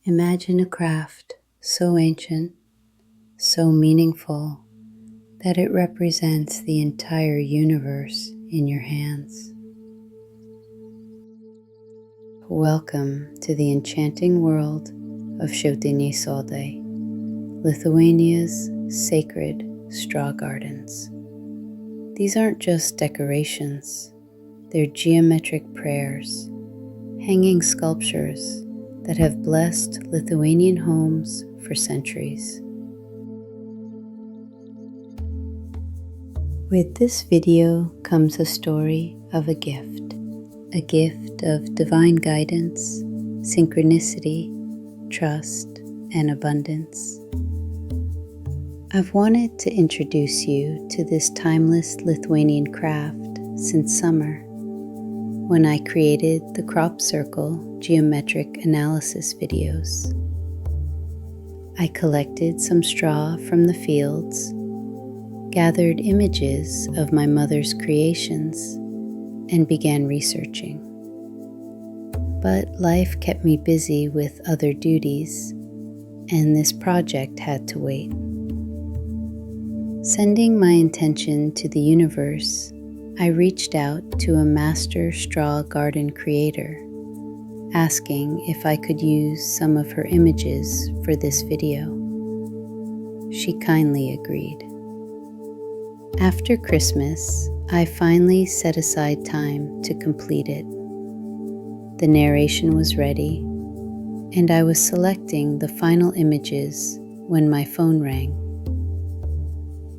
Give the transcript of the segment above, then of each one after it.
Imagine a craft so ancient, so meaningful, that it represents the entire universe in your hands. Welcome to the enchanting world of ŠIAUDINIAI SODAI, Lithuania's sacred straw gardens. These aren't just decorations, they're geometric prayers, hanging sculptures that have blessed Lithuanian homes for centuries. With this video comes a story of a gift of divine guidance, synchronicity, trust, and abundance. I've wanted to introduce you to this timeless Lithuanian craft since summer, when I created the crop circle geometric analysis videos. I collected some straw from the fields, gathered images of my mother's creations, and began researching. But life kept me busy with other duties, and this project had to wait. Sending my intention to the universe, I reached out to a master straw garden creator, asking if I could use some of her images for this video. She kindly agreed. After Christmas, I finally set aside time to complete it. The narration was ready, and I was selecting the final images when my phone rang.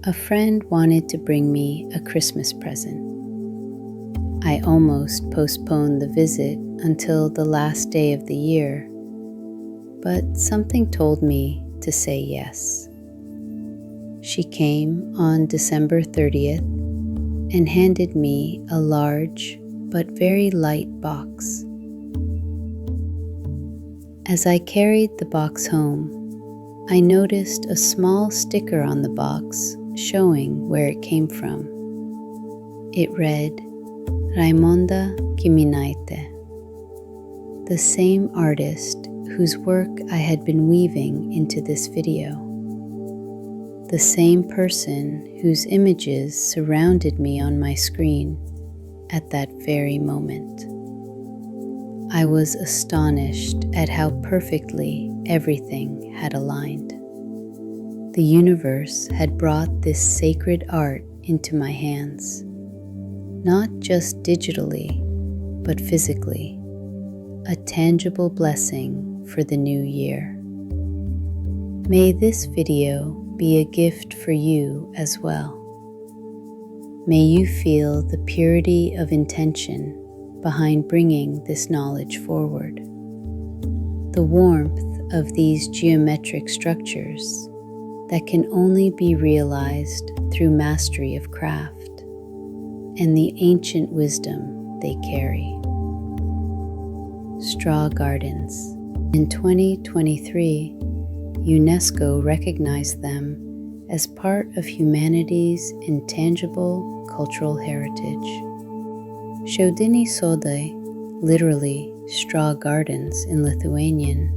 A friend wanted to bring me a Christmas present. I almost postponed the visit until the last day of the year, but something told me to say yes. She came on December 30th and handed me a large but very light box. As I carried the box home, I noticed a small sticker on the box showing where it came from. It read, Raimonda Kiminaitė, the same artist whose work I had been weaving into this video. The same person whose images surrounded me on my screen at that very moment. I was astonished at how perfectly everything had aligned. The universe had brought this sacred art into my hands, not just digitally, but physically, a tangible blessing for the new year. May this video be a gift for you as well. May you feel the purity of intention behind bringing this knowledge forward, the warmth of these geometric structures that can only be realized through mastery of craft, and the ancient wisdom they carry. Straw gardens. In 2023, UNESCO recognized them as part of humanity's intangible cultural heritage. ŠIAUDINIai SODAI, literally straw gardens in Lithuanian,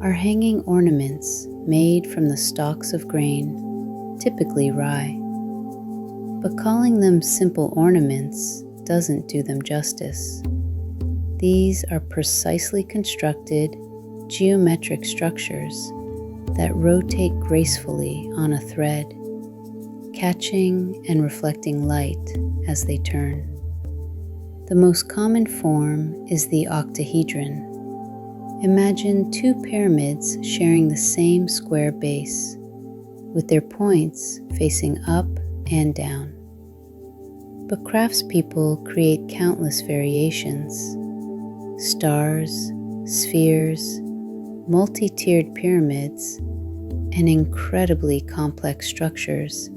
are hanging ornaments made from the stalks of grain, typically rye. But calling them simple ornaments doesn't do them justice. These are precisely constructed geometric structures that rotate gracefully on a thread, catching and reflecting light as they turn. The most common form is the octahedron. Imagine two pyramids sharing the same square base, with their points facing up and down. But craftspeople create countless variations: stars, spheres, multi-tiered pyramids, and incredibly complex structures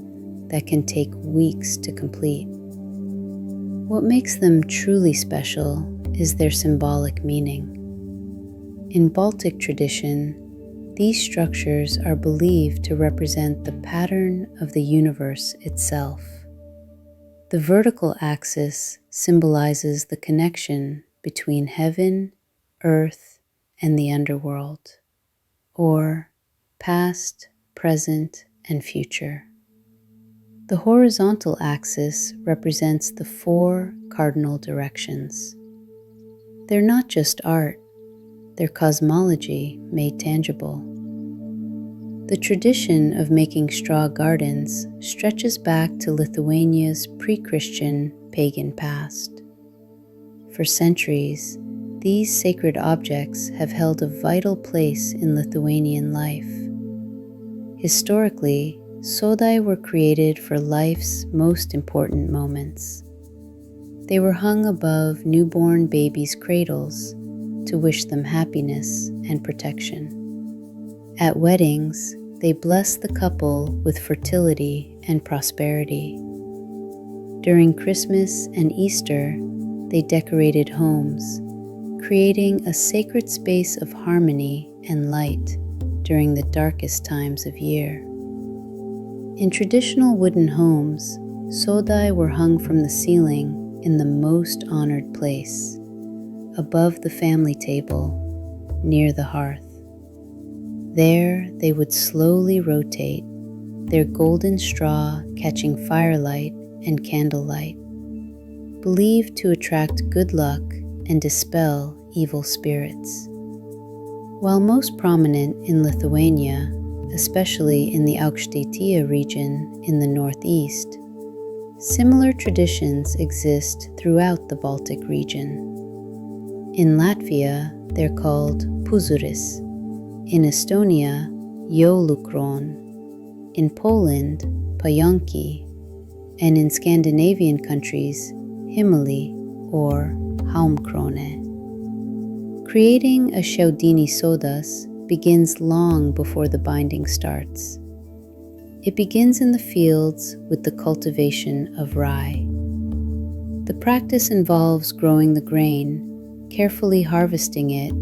that can take weeks to complete. What makes them truly special is their symbolic meaning. In Baltic tradition, these structures are believed to represent the pattern of the universe itself. The vertical axis symbolizes the connection between heaven, earth, and the underworld. or past, present, and future. The horizontal axis represents the 4 cardinal directions. They're not just art, they're cosmology made tangible. The tradition of making straw gardens stretches back to Lithuania's pre-Christian pagan past. For centuries, these sacred objects have held a vital place in Lithuanian life. Historically, sodai were created for life's most important moments. They were hung above newborn babies' cradles to wish them happiness and protection. At weddings, they blessed the couple with fertility and prosperity. During Christmas and Easter, they decorated homes, creating a sacred space of harmony and light during the darkest times of year. In traditional wooden homes, sodai were hung from the ceiling in the most honored place, above the family table, near the hearth. There they would slowly rotate, their golden straw catching firelight and candlelight, believed to attract good luck and dispel evil spirits. While most prominent in Lithuania, especially in the Aukštaitija region in the northeast, similar traditions exist throughout the Baltic region. In Latvia, they're called puzuris. In Estonia, joulukron. In Poland, pająki. And in Scandinavian countries, himeli or halmkrone. Creating a ŠIAUDINIai sodas begins long before the binding starts. It begins in the fields with the cultivation of rye. The practice involves growing the grain, carefully harvesting it,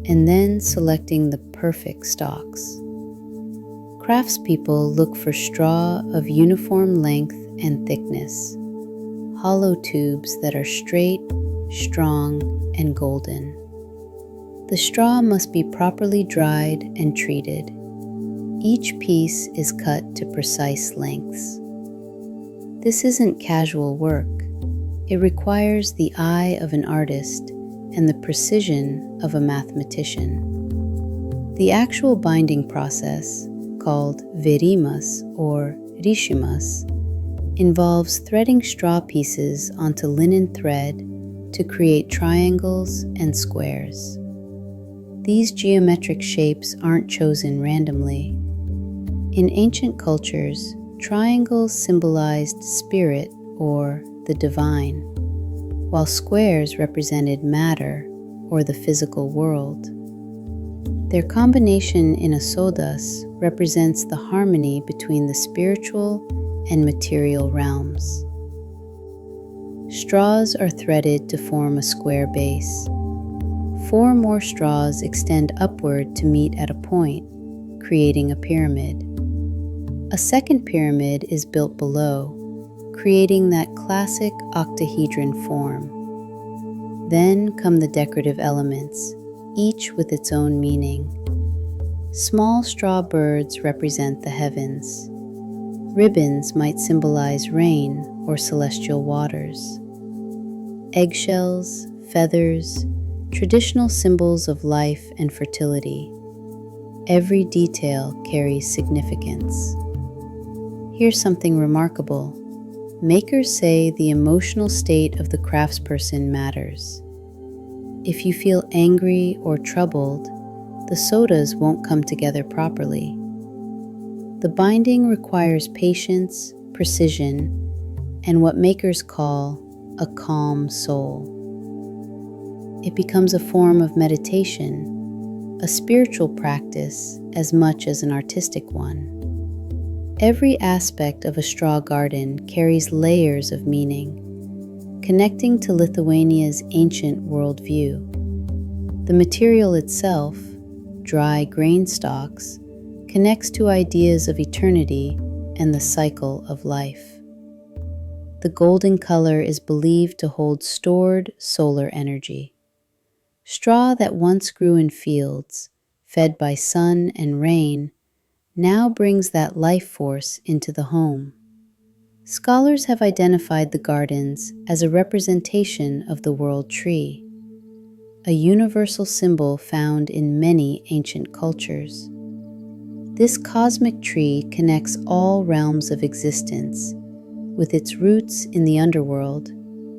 and then selecting the perfect stalks. Craftspeople look for straw of uniform length and thickness, hollow tubes that are straight, strong, and golden. The straw must be properly dried and treated. Each piece is cut to precise lengths. This isn't casual work. It requires the eye of an artist and the precision of a mathematician. The actual binding process, called virimas or rishimas, involves threading straw pieces onto linen thread to create triangles and squares. These geometric shapes aren't chosen randomly. In ancient cultures, triangles symbolized spirit or the divine, while squares represented matter or the physical world. Their combination in a sodas represents the harmony between the spiritual and material realms. Straws are threaded to form a square base. 4 more straws extend upward to meet at a point, creating a pyramid. A second pyramid is built below, creating that classic octahedron form. Then come the decorative elements, each with its own meaning. Small straw birds represent the heavens. Ribbons might symbolize rain or celestial waters. Eggshells, feathers, traditional symbols of life and fertility. Every detail carries significance. Here's something remarkable. Makers say the emotional state of the craftsperson matters. If you feel angry or troubled, the sodas won't come together properly. The binding requires patience, precision, and what makers call a calm soul. It becomes a form of meditation, a spiritual practice as much as an artistic one. Every aspect of a straw garden carries layers of meaning, connecting to Lithuania's ancient worldview. The material itself, dry grain stalks, connects to ideas of eternity and the cycle of life. The golden color is believed to hold stored solar energy. Straw that once grew in fields fed by sun and rain, now brings that life force into the home. Scholars have identified the gardens as a representation of the world tree, a universal symbol found in many ancient cultures. This cosmic tree connects all realms of existence, with its roots in the underworld,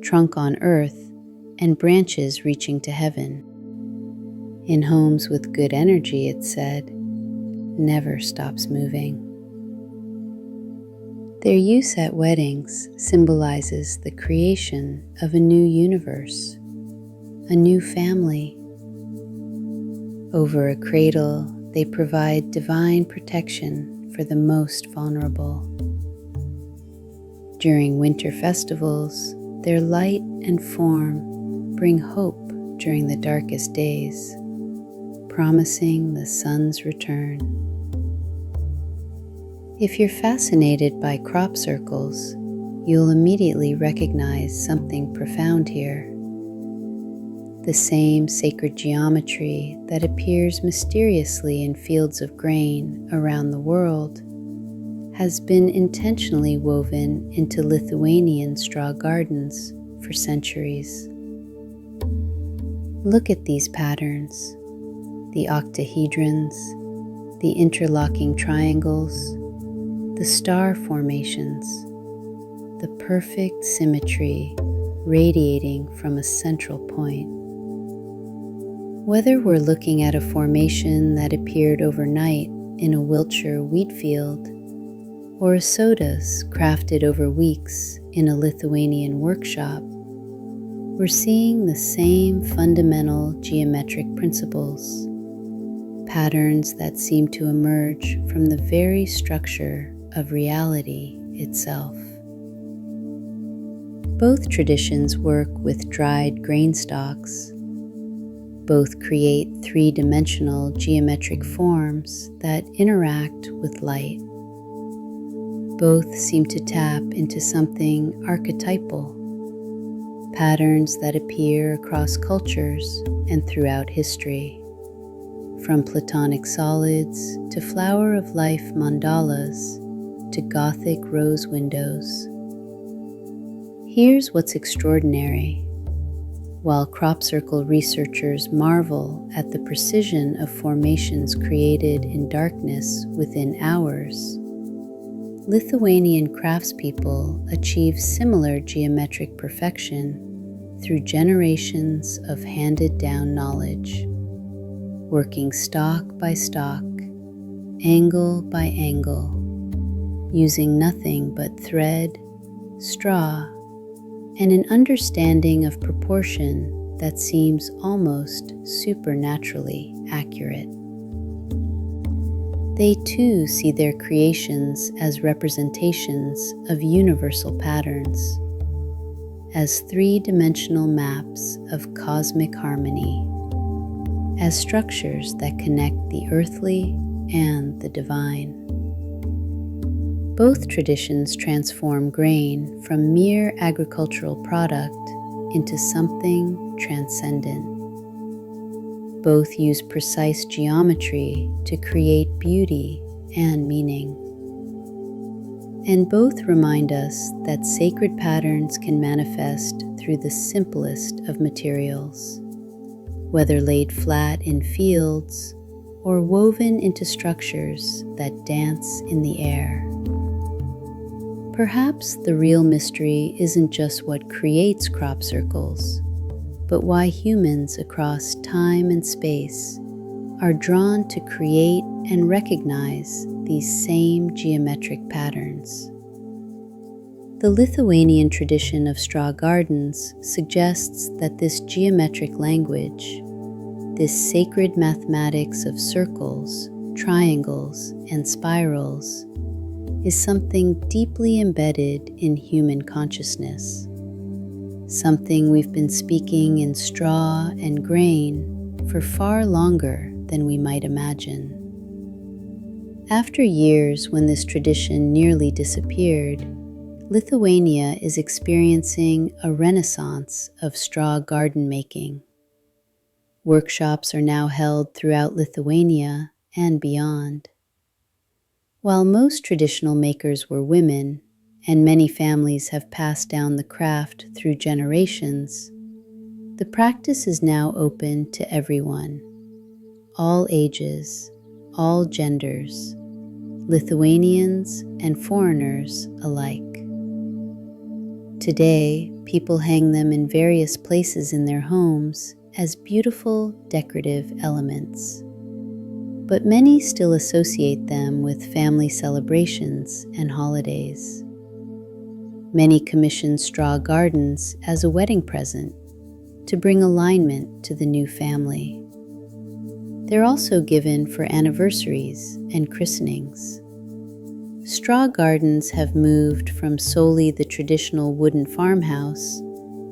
trunk on earth, and branches reaching to heaven. In homes with good energy, it's said, never stops moving. Their use at weddings symbolizes the creation of a new universe, a new family. Over a cradle, they provide divine protection for the most vulnerable. During winter festivals, their light and form bring hope during the darkest days, promising the sun's return. If you're fascinated by crop circles, you'll immediately recognize something profound here. The same sacred geometry that appears mysteriously in fields of grain around the world has been intentionally woven into Lithuanian straw gardens for centuries. Look at these patterns, the octahedrons, the interlocking triangles, the star formations, the perfect symmetry radiating from a central point. Whether we're looking at a formation that appeared overnight in a Wiltshire wheat field, or a sodas crafted over weeks in a Lithuanian workshop, we're seeing the same fundamental geometric principles, patterns that seem to emerge from the very structure of reality itself. Both traditions work with dried grain stalks. Both create three-dimensional geometric forms that interact with light. Both seem to tap into something archetypal, patterns that appear across cultures and throughout history, from Platonic solids to flower of life mandalas to Gothic rose windows. Here's what's extraordinary. While crop circle researchers marvel at the precision of formations created in darkness within hours, Lithuanian craftspeople achieve similar geometric perfection through generations of handed-down knowledge, working stalk by stalk, angle by angle, using nothing but thread, straw, and an understanding of proportion that seems almost supernaturally accurate. They too see their creations as representations of universal patterns, as three-dimensional maps of cosmic harmony, as structures that connect the earthly and the divine. Both traditions transform grain from mere agricultural product into something transcendent. Both use precise geometry to create beauty and meaning. And both remind us that sacred patterns can manifest through the simplest of materials, whether laid flat in fields or woven into structures that dance in the air. Perhaps the real mystery isn't just what creates crop circles, but why humans across time and space are drawn to create and recognize these same geometric patterns. The Lithuanian tradition of straw gardens suggests that this geometric language, this sacred mathematics of circles, triangles, and spirals, is something deeply embedded in human consciousness, something we've been speaking in straw and grain for far longer than we might imagine. After years when this tradition nearly disappeared, Lithuania is experiencing a renaissance of straw garden making. Workshops are now held throughout Lithuania and beyond. While most traditional makers were women, and many families have passed down the craft through generations, the practice is now open to everyone, all ages, all genders, Lithuanians and foreigners alike. Today, people hang them in various places in their homes as beautiful decorative elements, but many still associate them with family celebrations and holidays. Many commission straw gardens as a wedding present to bring alignment to the new family. They're also given for anniversaries and christenings. Straw gardens have moved from solely the traditional wooden farmhouse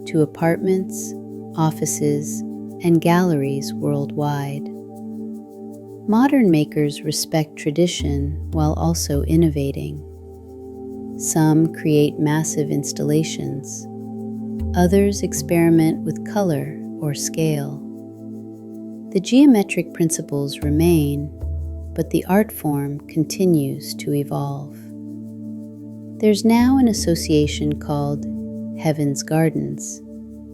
to apartments, offices, and galleries worldwide. Modern makers respect tradition while also innovating. Some create massive installations. Others experiment with color or scale. The geometric principles remain, but the art form continues to evolve. There's now an association called Heaven's Gardens,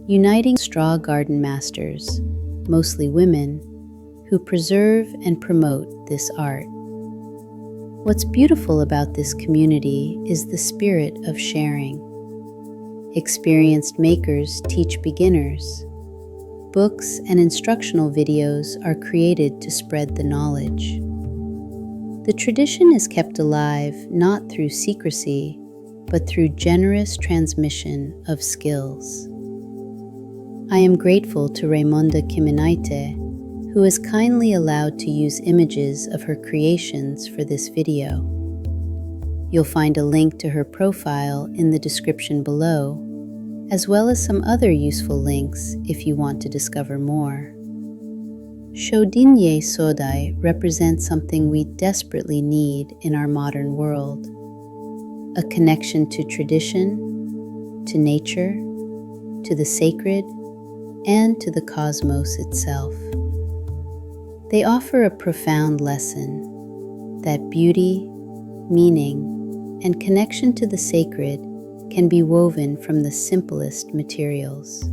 uniting straw garden masters, mostly women, who preserve and promote this art. What's beautiful about this community is the spirit of sharing. Experienced makers teach beginners. Books and instructional videos are created to spread the knowledge. The tradition is kept alive not through secrecy, but through generous transmission of skills. I am grateful to Raimonda Kiminaitė, who has kindly allowed to use images of her creations for this video. You'll find a link to her profile in the description below, as well as some other useful links if you want to discover more. ŠIAUDINIAI SODAI represents something we desperately need in our modern world: a connection to tradition, to nature, to the sacred, and to the cosmos itself. They offer a profound lesson that beauty, meaning, and connection to the sacred can be woven from the simplest materials.